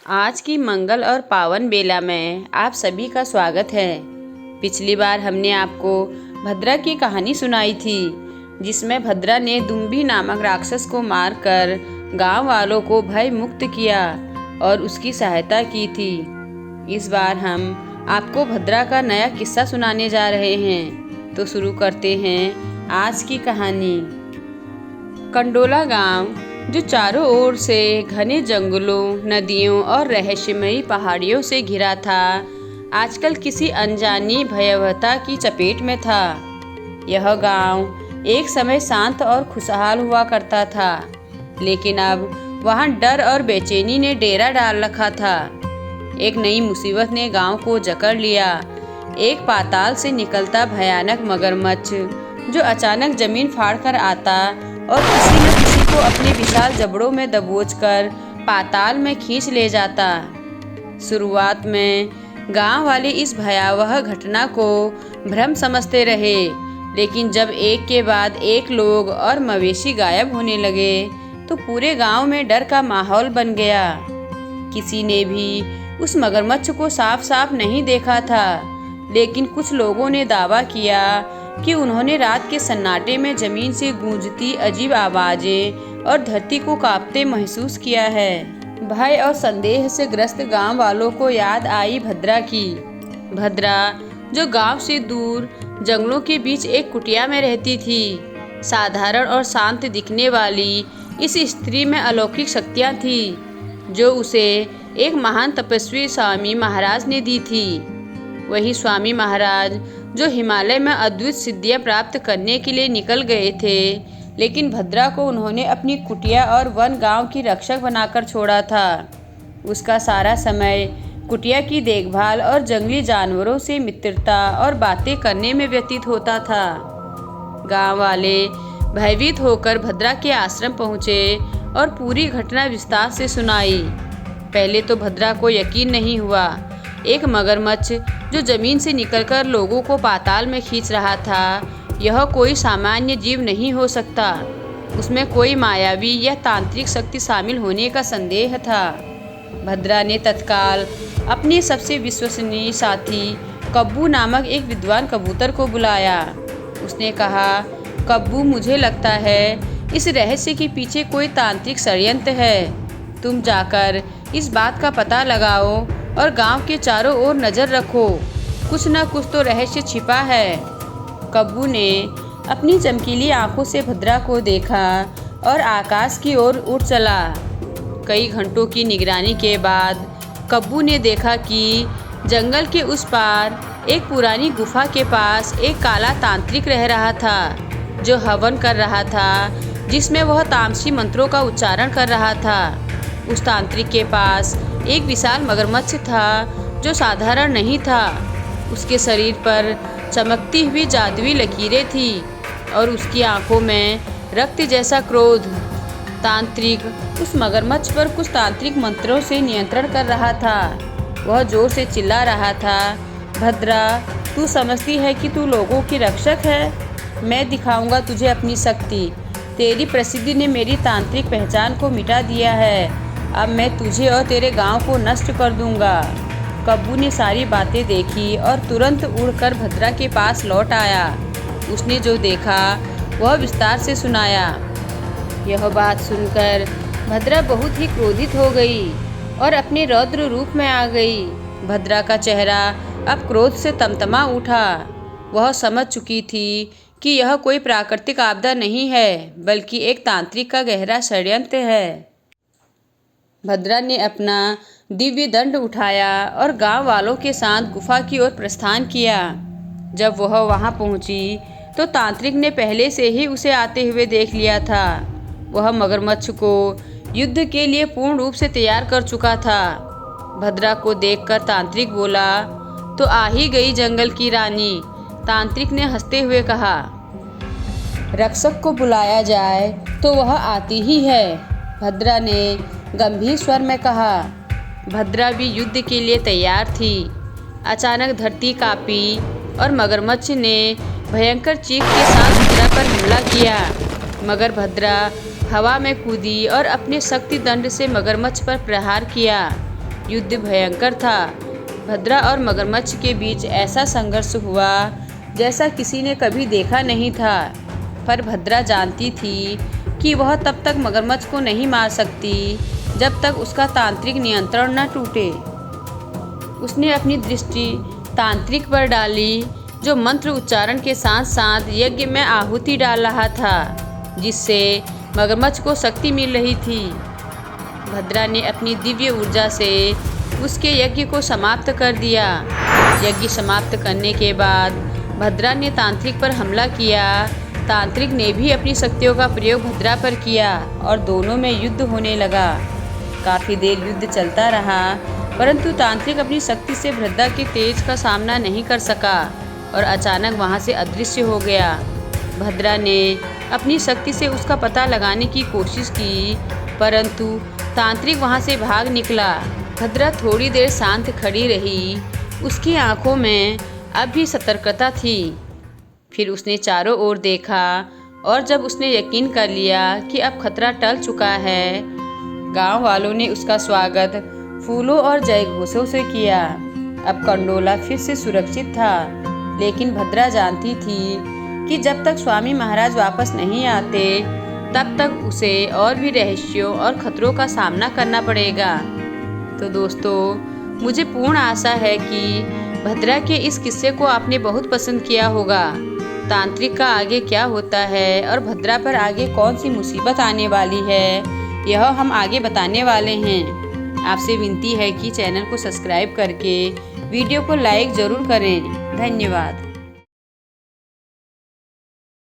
आज की मंगल और पावन बेला में आप सभी का स्वागत है। पिछली बार हमने आपको भद्रा की कहानी सुनाई थी, जिसमें भद्रा ने दुम्बी नामक राक्षस को मारकर गांव वालों को भय मुक्त किया और उसकी सहायता की थी। इस बार हम आपको भद्रा का नया किस्सा सुनाने जा रहे हैं। तो शुरू करते हैं आज की कहानी। कंडोला गांव, जो चारों ओर से घने जंगलों, नदियों और रहस्यमयी पहाड़ियों से घिरा था, आजकल किसी अनजानी भयावहता की चपेट में था। यह गांव एक समय शांत और खुशहाल हुआ करता था, लेकिन अब वहां डर और बेचैनी ने डेरा डाल रखा था। एक नई मुसीबत ने गांव को जकड़ लिया। एक पाताल से निकलता भयानक मगरमच्छ, जो अचानक जमीन फाड़कर आता और किसी न किसी को अपने विशाल जबड़ों में दबोचकर पाताल में खींच ले जाता। शुरुआत में गांव वाले इस भयावह घटना को भ्रम समझते रहे, लेकिन जब एक के बाद एक लोग और मवेशी गायब होने लगे तो पूरे गांव में डर का माहौल बन गया। किसी ने भी उस मगरमच्छ को साफ साफ नहीं देखा था, लेकिन कुछ लोगों ने दावा किया कि उन्होंने रात के सन्नाटे में जमीन से गूंजती अजीब आवाजें और धरती को कांपते महसूस किया है। भय और संदेह से ग्रस्त गांव वालों को याद आई भद्रा की। भद्रा, जो गांव से दूर जंगलों के बीच एक कुटिया में रहती थी। साधारण और शांत दिखने वाली इस स्त्री में अलौकिक शक्तियां थी, जो उसे एक महान तपस्वी स्वामी महाराज ने दी थी। वही स्वामी महाराज जो हिमालय में अद्भुत सिद्धियां प्राप्त करने के लिए निकल गए थे, लेकिन भद्रा को उन्होंने अपनी कुटिया और वन गांव की रक्षक बनाकर छोड़ा था। उसका सारा समय कुटिया की देखभाल और जंगली जानवरों से मित्रता और बातें करने में व्यतीत होता था। गांव वाले भयभीत होकर भद्रा के आश्रम पहुंचे और पूरी घटना विस्तार से सुनाई। पहले तो भद्रा को यकीन नहीं हुआ। एक मगरमच्छ जो जमीन से निकलकर लोगों को पाताल में खींच रहा था, यह कोई सामान्य जीव नहीं हो सकता। उसमें कोई मायावी या तांत्रिक शक्ति शामिल होने का संदेह था। भद्रा ने तत्काल अपने सबसे विश्वसनीय साथी कब्बू नामक एक विद्वान कबूतर को बुलाया। उसने कहा, कब्बू, मुझे लगता है इस रहस्य के पीछे कोई तांत्रिक षड्यंत्र है। तुम जाकर इस बात का पता लगाओ और गांव के चारों ओर नज़र रखो। कुछ न कुछ तो रहस्य छिपा है। कब्बू ने अपनी चमकीली आंखों से भद्रा को देखा और आकाश की ओर उड़ चला। कई घंटों की निगरानी के बाद कब्बू ने देखा कि जंगल के उस पार एक पुरानी गुफा के पास एक काला तांत्रिक रह रहा था, जो हवन कर रहा था, जिसमें वह तामसी मंत्रों का उच्चारण कर रहा था। उस तांत्रिक के पास एक विशाल मगरमच्छ था, जो साधारण नहीं था। उसके शरीर पर चमकती हुई जादुई लकीरें थी और उसकी आंखों में रक्त जैसा क्रोध। तांत्रिक उस मगरमच्छ पर कुछ तांत्रिक मंत्रों से नियंत्रण कर रहा था। वह जोर से चिल्ला रहा था, भद्रा, तू समझती है कि तू लोगों की रक्षक है? मैं दिखाऊंगा तुझे अपनी शक्ति। तेरी प्रसिद्धि ने मेरी तांत्रिक पहचान को मिटा दिया है। अब मैं तुझे और तेरे गांव को नष्ट कर दूंगा। कब्बू ने सारी बातें देखी और तुरंत उड़कर भद्रा के पास लौट आया। उसने जो देखा वह विस्तार से सुनाया। यह बात सुनकर भद्रा बहुत ही क्रोधित हो गई और अपने रौद्र रूप में आ गई। भद्रा का चेहरा अब क्रोध से तमतमा उठा। वह समझ चुकी थी कि यह कोई प्राकृतिक आपदा नहीं है, बल्कि एक तांत्रिक का गहरा षड्यंत्र है। भद्रा ने अपना दिव्य दंड उठाया और गांव वालों के साथ गुफा की ओर प्रस्थान किया। जब वह वहां पहुंची तो तांत्रिक ने पहले से ही उसे आते हुए देख लिया था। वह मगरमच्छ को युद्ध के लिए पूर्ण रूप से तैयार कर चुका था। भद्रा को देखकर तांत्रिक बोला, तो आ ही गई जंगल की रानी। तांत्रिक ने हंसते हुए कहा, रक्षक को बुलाया जाए तो वह आती ही है। भद्रा ने गंभीर स्वर में कहा। भद्रा भी युद्ध के लिए तैयार थी। अचानक धरती कांपी और मगरमच्छ ने भयंकर चीख के साथ भद्रा पर हमला किया। मगर भद्रा हवा में कूदी और अपने शक्ति दंड से मगरमच्छ पर प्रहार किया। युद्ध भयंकर था। भद्रा और मगरमच्छ के बीच ऐसा संघर्ष हुआ जैसा किसी ने कभी देखा नहीं था। पर भद्रा जानती थी कि वह तब तक मगरमच्छ को नहीं मार सकती जब तक उसका तांत्रिक नियंत्रण न टूटे। उसने अपनी दृष्टि तांत्रिक पर डाली, जो मंत्र उच्चारण के साथ साथ यज्ञ में आहुति डाल रहा था, जिससे मगरमच्छ को शक्ति मिल रही थी। भद्रा ने अपनी दिव्य ऊर्जा से उसके यज्ञ को समाप्त कर दिया। यज्ञ समाप्त करने के बाद भद्रा ने तांत्रिक पर हमला किया। तांत्रिक ने भी अपनी शक्तियों का प्रयोग भद्रा पर किया और दोनों में युद्ध होने लगा। काफ़ी देर युद्ध चलता रहा, परंतु तांत्रिक अपनी शक्ति से भद्रा के तेज का सामना नहीं कर सका और अचानक वहां से अदृश्य हो गया। भद्रा ने अपनी शक्ति से उसका पता लगाने की कोशिश की, परंतु तांत्रिक वहां से भाग निकला। भद्रा थोड़ी देर शांत खड़ी रही। उसकी आंखों में अब भी सतर्कता थी। फिर उसने चारों ओर देखा और जब उसने यकीन कर लिया कि अब खतरा टल चुका है, गांव वालों ने उसका स्वागत फूलों और जयघोषों से किया। अब कंडोला फिर से सुरक्षित था, लेकिन भद्रा जानती थी कि जब तक स्वामी महाराज वापस नहीं आते तब तक उसे और भी रहस्यों और खतरों का सामना करना पड़ेगा। तो दोस्तों, मुझे पूर्ण आशा है कि भद्रा के इस किस्से को आपने बहुत पसंद किया होगा। तांत्रिक का आगे क्या होता है और भद्रा पर आगे कौन सी मुसीबत आने वाली है, यह हम आगे बताने वाले हैं। आपसे विनती है कि चैनल को सब्सक्राइब करके वीडियो को लाइक ज़रूर करें। धन्यवाद।